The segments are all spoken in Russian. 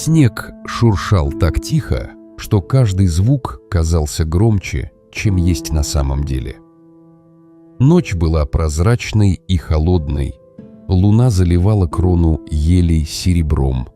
Снег шуршал так тихо, что каждый звук казался громче, чем есть на самом деле. Ночь была прозрачной и холодной, луна заливала крону елей серебром,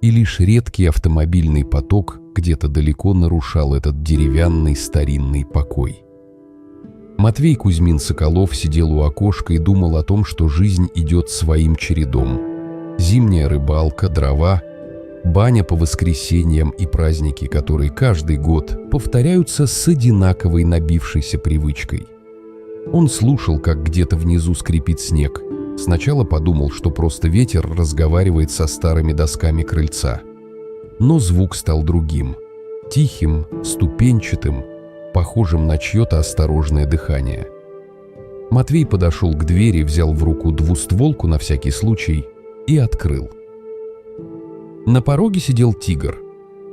и лишь редкий автомобильный поток где-то далеко нарушал этот деревянный старинный покой. Матвей Кузьмин-Соколов сидел у окошка и думал о том, что жизнь идет своим чередом. Зимняя рыбалка, дрова, баня по воскресеньям и праздники, которые каждый год повторяются с одинаковой набившейся привычкой. Он слушал, как где-то внизу скрипит снег. Сначала подумал, что просто ветер разговаривает со старыми досками крыльца. Но звук стал другим, тихим, ступенчатым, похожим на чье-то осторожное дыхание. Матвей подошел к двери, взял в руку двустволку на всякий случай и открыл. На пороге сидел тигр.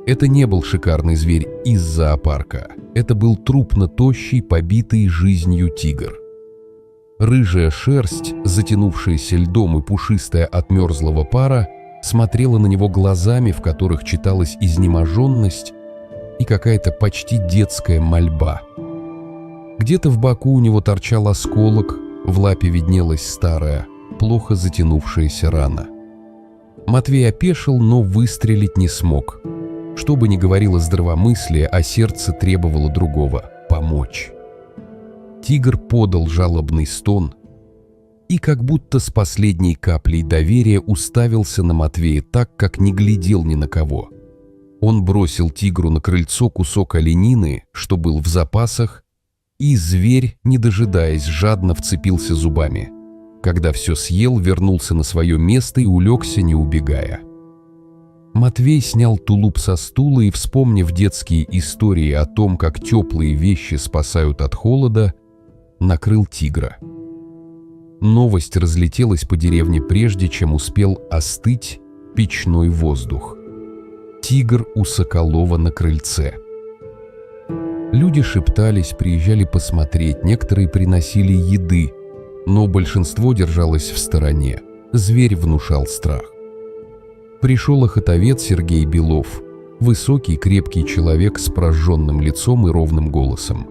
Это не был шикарный зверь из зоопарка. Это был трупно-тощий, побитый жизнью тигр. Рыжая шерсть, затянувшаяся льдом и пушистая от мерзлого пара, смотрела на него глазами, в которых читалась изнеможенность и какая-то почти детская мольба. Где-то в боку у него торчал осколок, в лапе виднелась старая, плохо затянувшаяся рана. Матвей опешил, но выстрелить не смог. Что бы ни говорило здравомыслие, а сердце требовало другого – помочь. Тигр подал жалобный стон и как будто с последней каплей доверия уставился на Матвея так, как не глядел ни на кого. Он бросил тигру на крыльцо кусок оленины, что был в запасах, и зверь, не дожидаясь, жадно вцепился зубами. Когда все съел, вернулся на свое место и улегся, не убегая. Матвей снял тулуп со стула и, вспомнив детские истории о том, как теплые вещи спасают от холода, накрыл тигра. Новость разлетелась по деревне прежде, чем успел остыть печной воздух. Тигр у Соколова на крыльце. Люди шептались, приезжали посмотреть, некоторые приносили еды, но большинство держалось в стороне. Зверь внушал страх. Пришел охотовец Сергей Белов, высокий, крепкий человек с прожженным лицом и ровным голосом.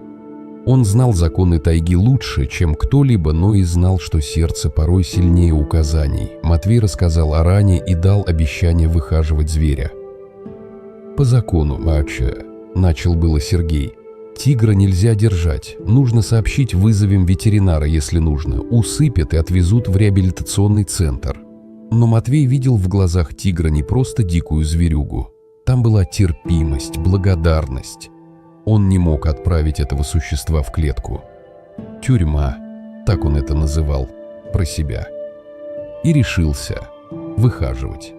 Он знал законы тайги лучше, чем кто-либо, но и знал, что сердце порой сильнее указаний. Матвей рассказал о ране и дал обещание выхаживать зверя. «По закону, вообще», — начал было Сергей. «Тигра нельзя держать. Нужно сообщить, вызовем ветеринара, если нужно. Усыпят и отвезут в реабилитационный центр». Но Матвей видел в глазах тигра не просто дикую зверюгу. Там была терпимость, благодарность. Он не мог отправить этого существа в клетку. «Тюрьма», так он это называл, про себя. И решился выхаживать.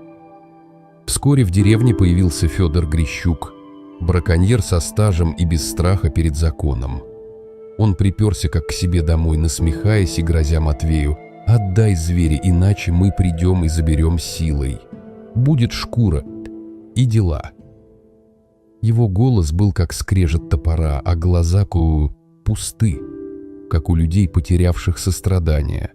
Вскоре в деревне появился Федор Грищук, браконьер со стажем и без страха перед законом. Он приперся как к себе домой, насмехаясь и грозя Матвею: «Отдай зверя, иначе мы придем и заберем силой. Будет шкура и дела». Его голос был как скрежет топора, а глаза пусты, как у людей, потерявших сострадание.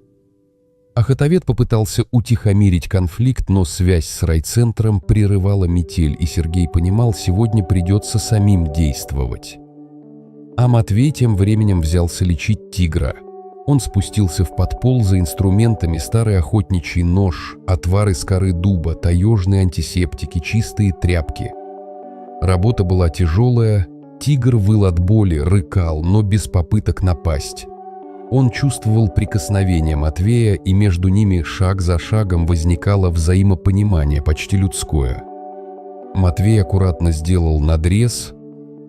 Охотовед попытался утихомирить конфликт, но связь с райцентром прерывала метель, и Сергей понимал, сегодня придется самим действовать. А Матвей тем временем взялся лечить тигра. Он спустился в подпол за инструментами: старый охотничий нож, отвар из коры дуба, таежные антисептики, чистые тряпки. Работа была тяжелая, тигр выл от боли, рыкал, но без попыток напасть. Он чувствовал прикосновение Матвея, и между ними шаг за шагом возникало взаимопонимание, почти людское. Матвей аккуратно сделал надрез,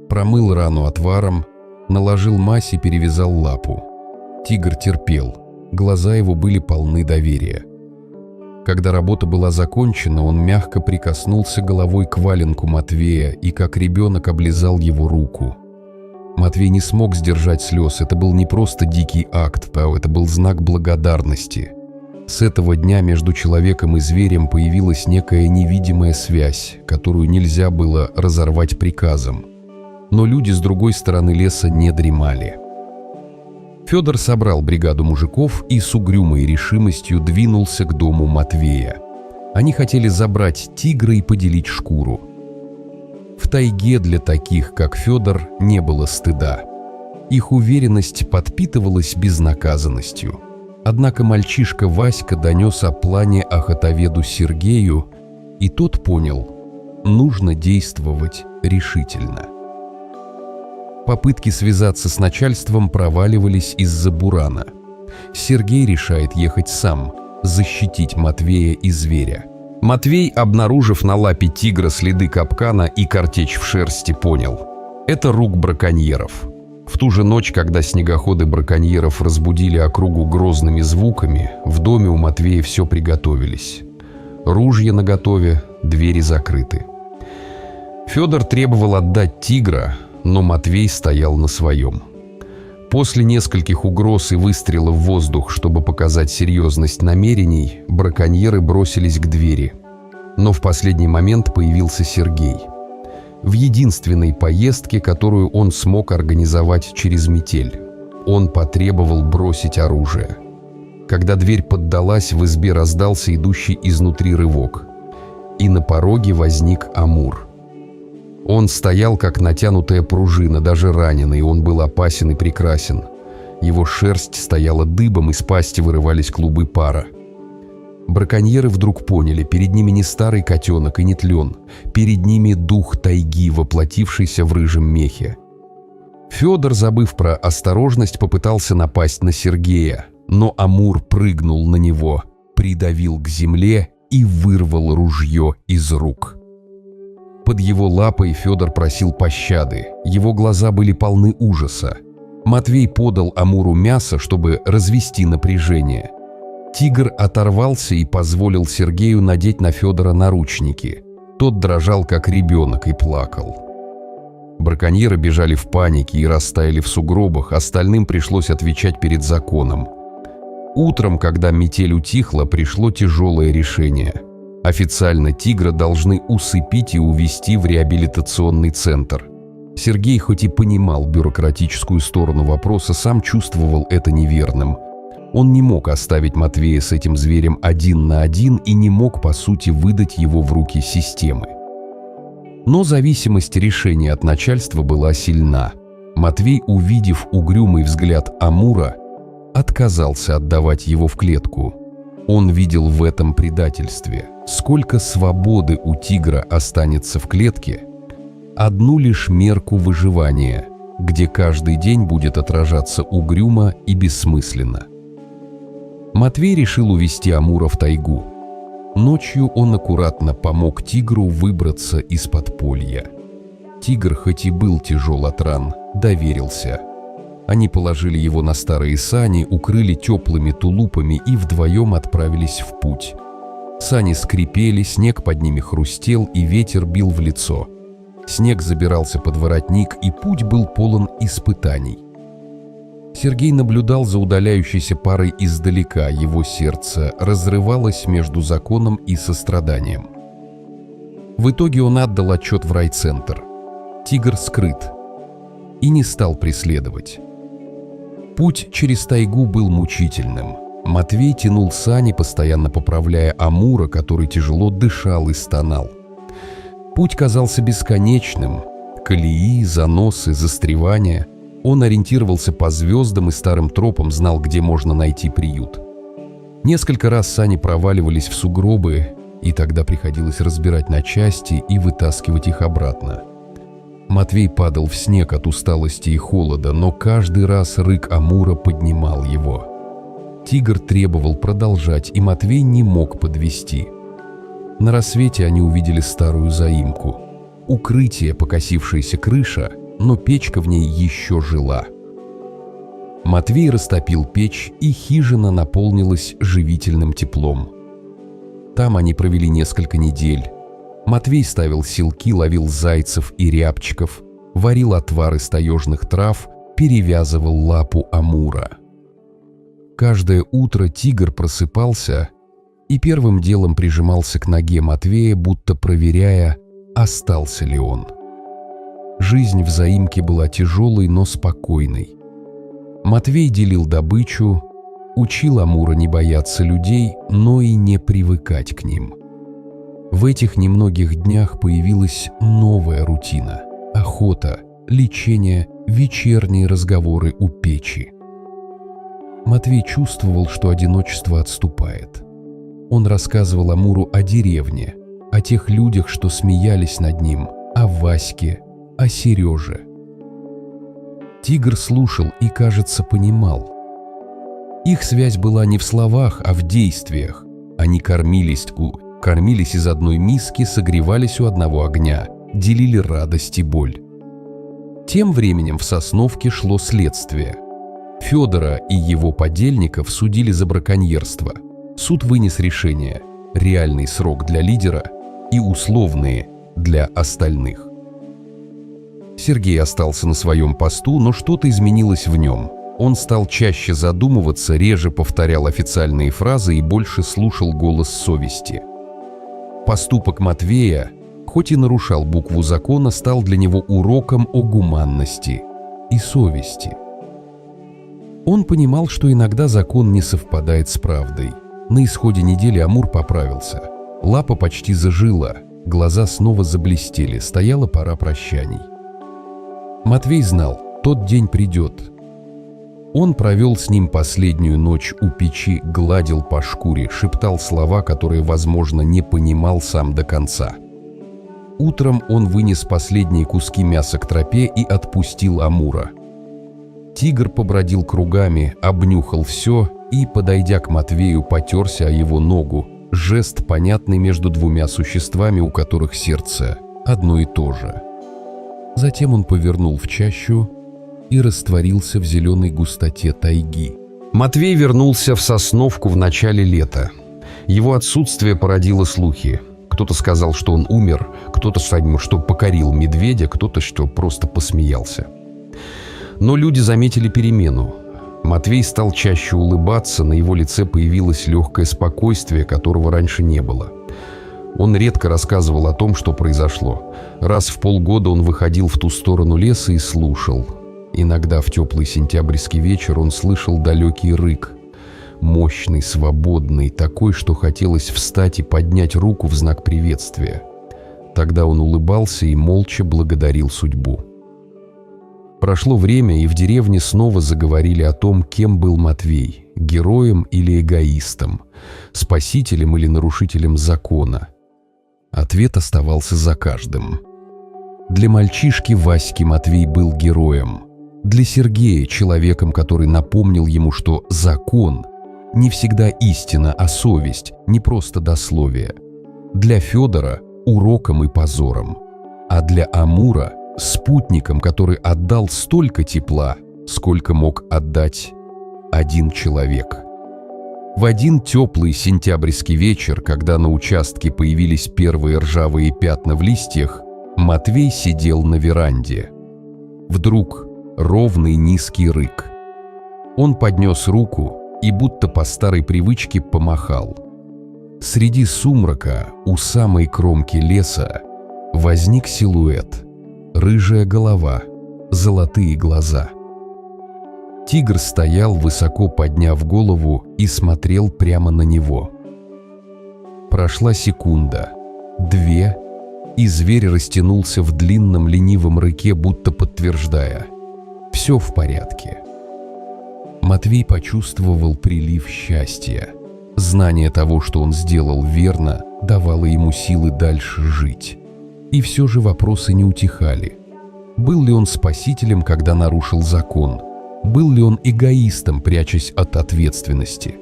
промыл рану отваром, наложил мазь и перевязал лапу. Тигр терпел, глаза его были полны доверия. Когда работа была закончена, он мягко прикоснулся головой к валенку Матвея и как ребенок облизал его руку. Матвей не смог сдержать слез. Это был не просто дикий акт, а это был знак благодарности. С этого дня между человеком и зверем появилась некая невидимая связь, которую нельзя было разорвать приказом. Но люди с другой стороны леса не дремали. Федор собрал бригаду мужиков и с угрюмой решимостью двинулся к дому Матвея. Они хотели забрать тигра и поделить шкуру. В тайге для таких, как Федор, не было стыда. Их уверенность подпитывалась безнаказанностью. Однако мальчишка Васька донес о плане охотоведу Сергею, и тот понял – нужно действовать решительно. Попытки связаться с начальством проваливались из-за бурана. Сергей решает ехать сам, защитить Матвея и зверя. Матвей, обнаружив на лапе тигра следы капкана и картечь в шерсти, понял – это рук браконьеров. В ту же ночь, когда снегоходы браконьеров разбудили округу грозными звуками, в доме у Матвея все приготовились. Ружья наготове, двери закрыты. Федор требовал отдать тигра, но Матвей стоял на своем. После нескольких угроз и выстрелов в воздух, чтобы показать серьезность намерений, браконьеры бросились к двери. Но в последний момент появился Сергей. В единственной поездке, которую он смог организовать через метель. Он потребовал бросить оружие. Когда дверь поддалась, в избе раздался идущий изнутри рывок. И на пороге возник Амур. Он стоял, как натянутая пружина, даже раненый, он был опасен и прекрасен. Его шерсть стояла дыбом, из пасти вырывались клубы пара. Браконьеры вдруг поняли, перед ними не старый котенок и не тлен, перед ними дух тайги, воплотившийся в рыжем мехе. Федор, забыв про осторожность, попытался напасть на Сергея, но Амур прыгнул на него, придавил к земле и вырвал ружье из рук. Под его лапой Федор просил пощады, его глаза были полны ужаса. Матвей подал Амуру мясо, чтобы развести напряжение. Тигр оторвался и позволил Сергею надеть на Федора наручники. Тот дрожал, как ребенок, и плакал. Браконьеры бежали в панике и растаяли в сугробах, остальным пришлось отвечать перед законом. Утром, когда метель утихла, пришло тяжелое решение. Официально тигра должны усыпить и увезти в реабилитационный центр. Сергей хоть и понимал бюрократическую сторону вопроса, сам чувствовал это неверным. Он не мог оставить Матвея с этим зверем один на один и не мог, по сути, выдать его в руки системы. Но зависимость решения от начальства была сильна. Матвей, увидев угрюмый взгляд Амура, отказался отдавать его в клетку. Он видел в этом предательстве. Сколько свободы у тигра останется в клетке? Одну лишь мерку выживания, где каждый день будет отражаться угрюмо и бессмысленно. Матвей решил увести Амура в тайгу. Ночью он аккуратно помог тигру выбраться из подполья. Тигр, хоть и был тяжел от ран, доверился. Они положили его на старые сани, укрыли теплыми тулупами и вдвоем отправились в путь. Сани скрипели, снег под ними хрустел, и ветер бил в лицо. Снег забирался под воротник, и путь был полон испытаний. Сергей наблюдал за удаляющейся парой издалека, его сердце разрывалось между законом и состраданием. В итоге он отдал отчет в райцентр. Тигр скрыт и не стал преследовать. Путь через тайгу был мучительным. Матвей тянул сани, постоянно поправляя Амура, который тяжело дышал и стонал. Путь казался бесконечным. Колеи, заносы, застревания. Он ориентировался по звездам и старым тропам, знал, где можно найти приют. Несколько раз сани проваливались в сугробы, и тогда приходилось разбирать на части и вытаскивать их обратно. Матвей падал в снег от усталости и холода, но каждый раз рык Амура поднимал его. Тигр требовал продолжать, и Матвей не мог подвести. На рассвете они увидели старую заимку. Укрытие, покосившаяся крыша, но печка в ней еще жила. Матвей растопил печь, и хижина наполнилась живительным теплом. Там они провели несколько недель. Матвей ставил селки, ловил зайцев и рябчиков, варил отвар из таежных трав, перевязывал лапу Амура. Каждое утро тигр просыпался и первым делом прижимался к ноге Матвея, будто проверяя, остался ли он. Жизнь в заимке была тяжелой, но спокойной. Матвей делил добычу, учил Амура не бояться людей, но и не привыкать к ним. В этих немногих днях появилась новая рутина – охота, лечение, вечерние разговоры у печи. Матвей чувствовал, что одиночество отступает. Он рассказывал Амуру о деревне, о тех людях, что смеялись над ним, о Ваське, о Сереже. Тигр слушал и, кажется, понимал. Их связь была не в словах, а в действиях. Они кормились из одной миски, согревались у одного огня, делили радость и боль. Тем временем в Сосновке шло следствие. Федора и его подельников судили за браконьерство. Суд вынес решение: реальный срок для лидера и условные для остальных. Сергей остался на своем посту, но что-то изменилось в нем. Он стал чаще задумываться, реже повторял официальные фразы и больше слушал голос совести. Поступок Матвея, хоть и нарушал букву закона, стал для него уроком о гуманности и совести. Он понимал, что иногда закон не совпадает с правдой. На исходе недели Амур поправился. Лапа почти зажила, глаза снова заблестели, стояла пора прощаний. Матвей знал, тот день придет. Он провел с ним последнюю ночь у печи, гладил по шкуре, шептал слова, которые, возможно, не понимал сам до конца. Утром он вынес последние куски мяса к тропе и отпустил Амура. Тигр побродил кругами, обнюхал все и, подойдя к Матвею, потерся о его ногу, жест, понятный между двумя существами, у которых сердце одно и то же. Затем он повернул в чащу и растворился в зеленой густоте тайги. Матвей вернулся в Сосновку в начале лета. Его отсутствие породило слухи. Кто-то сказал, что он умер, кто-то, что покорил медведя, кто-то, что просто посмеялся. Но люди заметили перемену. Матвей стал чаще улыбаться, на его лице появилось легкое спокойствие, которого раньше не было. Он редко рассказывал о том, что произошло. Раз в полгода он выходил в ту сторону леса и слушал. Иногда в теплый сентябрьский вечер он слышал далекий рык. Мощный, свободный, такой, что хотелось встать и поднять руку в знак приветствия. Тогда он улыбался и молча благодарил судьбу. Прошло время, и в деревне снова заговорили о том, кем был Матвей – героем или эгоистом, спасителем или нарушителем закона. Ответ оставался за каждым. Для мальчишки Васьки Матвей был героем. Для Сергея – человеком, который напомнил ему, что закон – не всегда истина, а совесть, не просто дословие. Для Федора – уроком и позором. А для Амура – спутником, который отдал столько тепла, сколько мог отдать один человек. В один теплый сентябрьский вечер, когда на участке появились первые ржавые пятна в листьях, Матвей сидел на веранде. Вдруг ровный низкий рык. Он поднес руку и будто по старой привычке помахал. Среди сумрака у самой кромки леса возник силуэт. Рыжая голова, золотые глаза. Тигр стоял, высоко подняв голову, и смотрел прямо на него. Прошла секунда, две, и зверь растянулся в длинном ленивом рыке, будто подтверждая: все в порядке. Матвей почувствовал прилив счастья. Знание того, что он сделал верно, давало ему силы дальше жить. И все же вопросы не утихали. Был ли он спасителем, когда нарушил закон? Был ли он эгоистом, прячась от ответственности?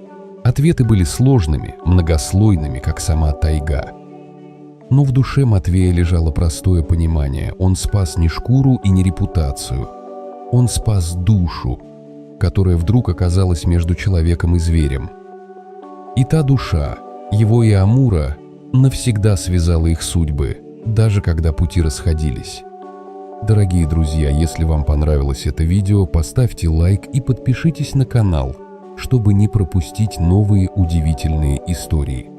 Ответы были сложными, многослойными, как сама тайга. Но в душе Матвея лежало простое понимание: он спас не шкуру и не репутацию. Он спас душу, которая вдруг оказалась между человеком и зверем. И та душа, его и Амура, навсегда связала их судьбы, даже когда пути расходились. Дорогие друзья, если вам понравилось это видео, поставьте лайк и подпишитесь на канал, чтобы не пропустить новые удивительные истории.